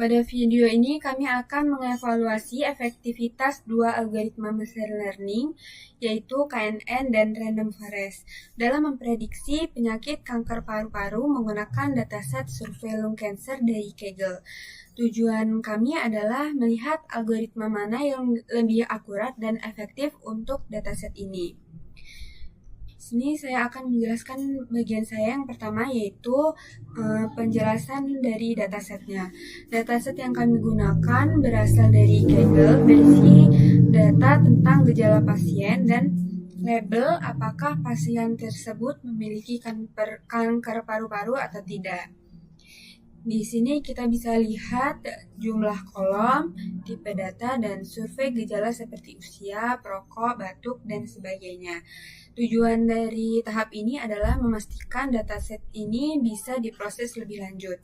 Pada video ini kami akan mengevaluasi efektivitas dua algoritma machine learning, yaitu KNN dan Random Forest, dalam memprediksi penyakit kanker paru-paru menggunakan dataset survei lung cancer dari Kaggle. Tujuan kami adalah melihat algoritma mana yang lebih akurat dan efektif untuk dataset ini. Sini saya akan menjelaskan bagian saya yang pertama, yaitu penjelasan dari datasetnya. Dataset yang kami gunakan berasal dari Kaggle, berisi data tentang gejala pasien dan label apakah pasien tersebut memiliki kanker paru-paru atau tidak. Di sini kita bisa lihat jumlah kolom, tipe data, dan survei gejala seperti usia, perokok, batuk, dan sebagainya. Tujuan dari tahap ini adalah memastikan dataset ini bisa diproses lebih lanjut.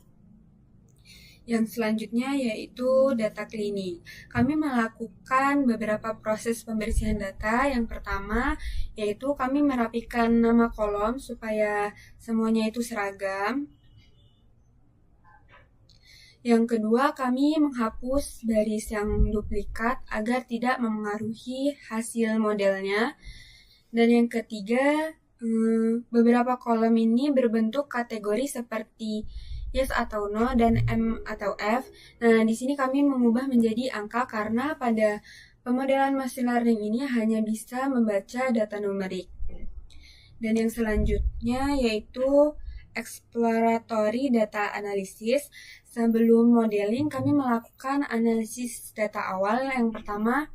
Yang selanjutnya yaitu data cleaning. Kami melakukan beberapa proses pembersihan data. Yang pertama yaitu kami merapikan nama kolom supaya semuanya itu seragam. Yang kedua, kami menghapus baris yang duplikat agar tidak memengaruhi hasil modelnya. Dan yang ketiga, beberapa kolom ini berbentuk kategori seperti yes atau no dan M atau F. Nah, di sini kami mengubah menjadi angka karena pada pemodelan machine learning ini hanya bisa membaca data numerik. Dan yang selanjutnya yaitu exploratory data analysis. Sebelum modeling, kami melakukan analisis data awal. Yang pertama,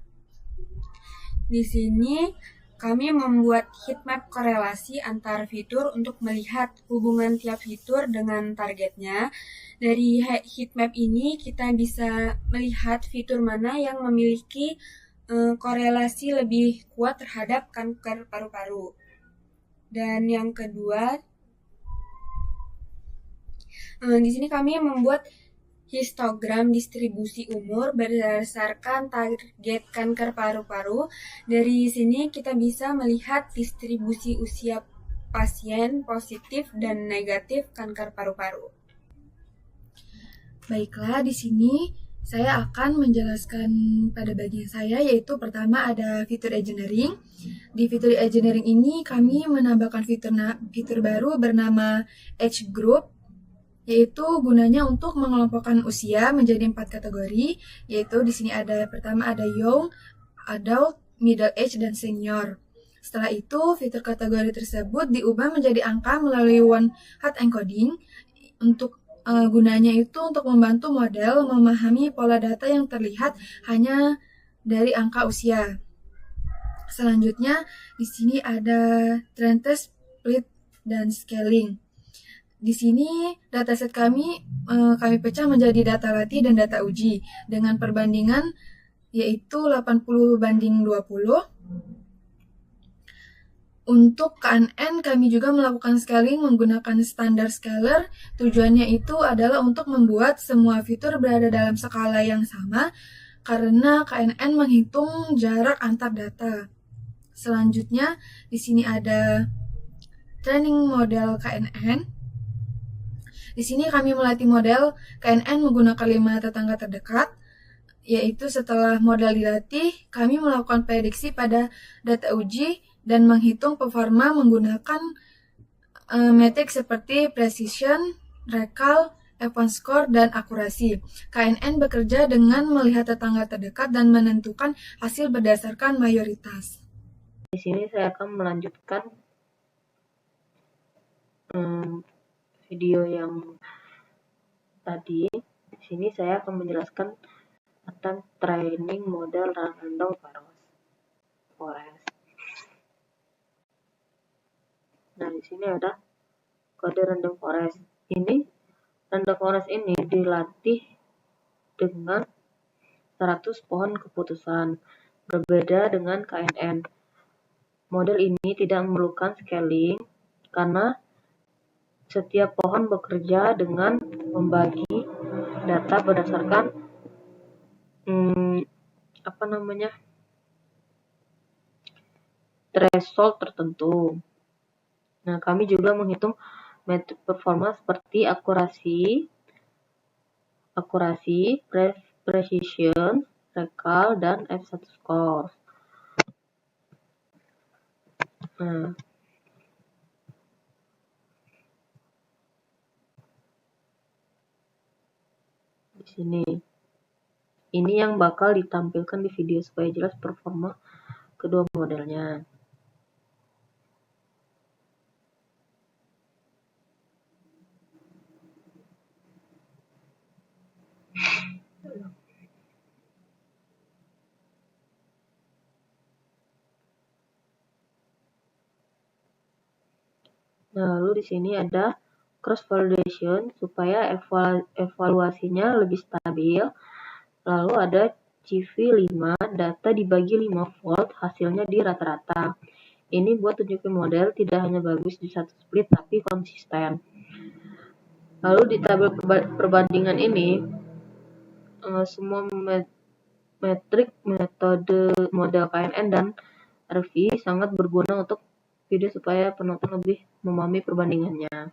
di sini kami membuat heatmap korelasi antar fitur untuk melihat hubungan tiap fitur dengan targetnya. Dari heatmap ini kita bisa melihat fitur mana yang memiliki korelasi lebih kuat terhadap kanker paru-paru. Dan yang kedua, di sini kami membuat histogram distribusi umur berdasarkan target kanker paru-paru. Dari sini kita bisa melihat distribusi usia pasien positif dan negatif kanker paru-paru. Baiklah, di sini saya akan menjelaskan pada bagian saya, yaitu pertama ada fitur engineering. Di fitur engineering ini kami menambahkan fitur baru bernama age group, yaitu gunanya untuk mengelompokkan usia menjadi 4 kategori, yaitu di sini pertama ada young, adult, middle age, dan senior. Setelah itu, fitur kategori tersebut diubah menjadi angka melalui one hot encoding. Untuk gunanya itu untuk membantu model memahami pola data yang terlihat hanya dari angka usia. Selanjutnya, di sini ada trend test, split, dan scaling. Di sini dataset kami pecah menjadi data latih dan data uji dengan perbandingan yaitu 80:20. Untuk KNN kami juga melakukan scaling menggunakan standar scaler. Tujuannya itu adalah untuk membuat semua fitur berada dalam skala yang sama karena KNN menghitung jarak antar data. Selanjutnya di sini ada training model KNN. Di sini kami melatih model KNN menggunakan 5 tetangga terdekat, yaitu setelah model dilatih, kami melakukan prediksi pada data uji dan menghitung performa menggunakan metrik seperti precision, recall, F1 score, dan akurasi. KNN bekerja dengan melihat tetangga terdekat dan menentukan hasil berdasarkan mayoritas. Di sini saya akan melanjutkan video yang tadi. Di sini saya akan menjelaskan tentang training model random forest. Nah, di sini ada kode random forest. Random forest ini dilatih dengan 100 pohon keputusan. Berbeda dengan KNN. Model ini tidak memerlukan scaling karena setiap pohon bekerja dengan membagi data berdasarkan threshold tertentu. Nah, kami juga menghitung metrik performa seperti akurasi, akurasi, precision, recall, dan F1 score. Nah, di sini. Ini yang bakal ditampilkan di video supaya jelas performa kedua modelnya. Nah, lalu di sini ada cross validation supaya evaluasinya lebih stabil. Lalu ada CV5, data dibagi 5 volt, hasilnya di rata-rata. Ini buat tunjukin model tidak hanya bagus di satu split tapi konsisten. Lalu di tabel perbandingan ini semua metrik metode model KNN dan RV sangat berguna untuk video supaya penonton lebih memahami perbandingannya.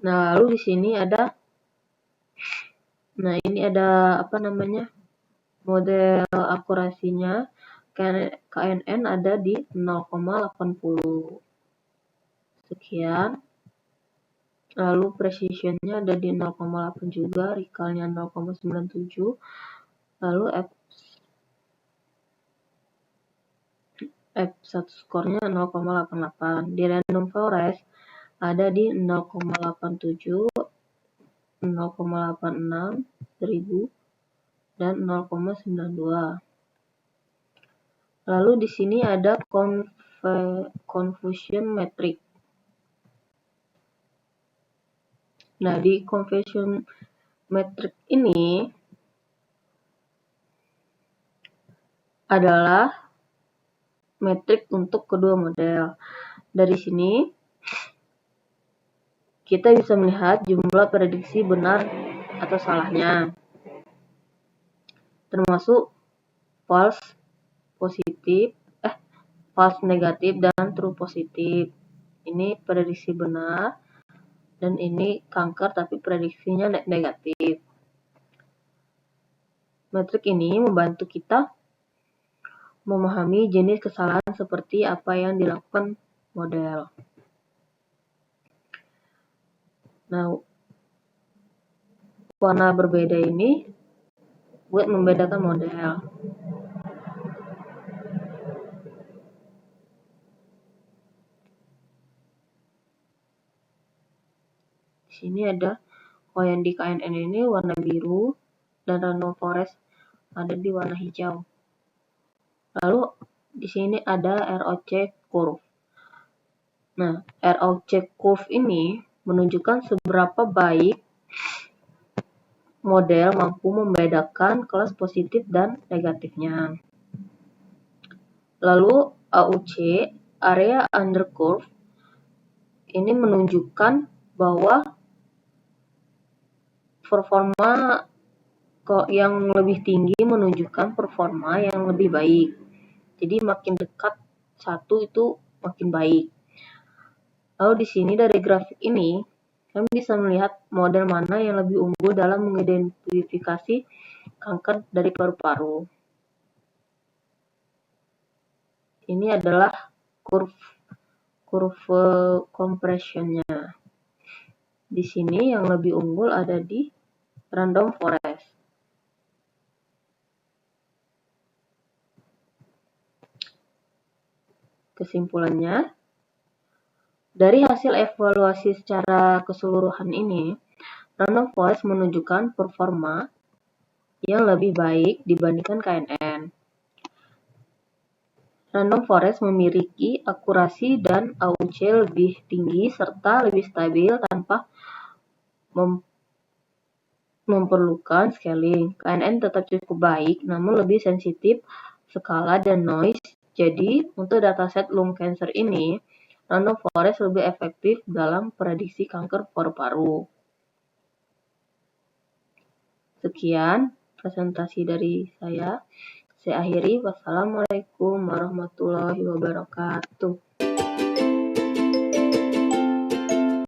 Nah, lalu di sini ada model akurasinya KNN ada di 0,80 sekian. Lalu precisionnya ada di 0,8 juga, recallnya 0,97. Lalu F1 skornya 0,88. Di random forest ada di 0,87, 0,86, 1000, dan 0,92. Lalu di sini ada confusion metric. Nah, di confusion metric ini adalah metrik untuk kedua model. Dari sini kita bisa melihat jumlah prediksi benar atau salahnya, termasuk false negatif, dan true positif. Ini prediksi benar, dan ini kanker tapi prediksinya negatif. Metrik ini membantu kita memahami jenis kesalahan seperti apa yang dilakukan model. Nah, warna berbeda ini buat membedakan model. Di sini ada yang di KNN ini warna biru dan random forest ada di warna hijau. Lalu di sini ada ROC curve. Nah, ROC curve ini menunjukkan seberapa baik model mampu membedakan kelas positif dan negatifnya. Lalu AUC, area under curve, ini menunjukkan bahwa performa yang lebih tinggi menunjukkan performa yang lebih baik. Jadi makin dekat satu itu makin baik. Lalu di sini dari grafik ini kami bisa melihat model mana yang lebih unggul dalam mengidentifikasi kanker dari paru-paru. Ini adalah kurve compressionnya. Di sini yang lebih unggul ada di random forest. Kesimpulannya, dari hasil evaluasi secara keseluruhan ini, random forest menunjukkan performa yang lebih baik dibandingkan KNN. Random forest memiliki akurasi dan AUC lebih tinggi serta lebih stabil tanpa memerlukan scaling. KNN tetap cukup baik namun lebih sensitif skala dan noise. Jadi, untuk dataset lung cancer ini, random forest lebih efektif dalam prediksi kanker paru-paru. Sekian presentasi dari saya. Saya akhiri. Wassalamualaikum warahmatullahi wabarakatuh.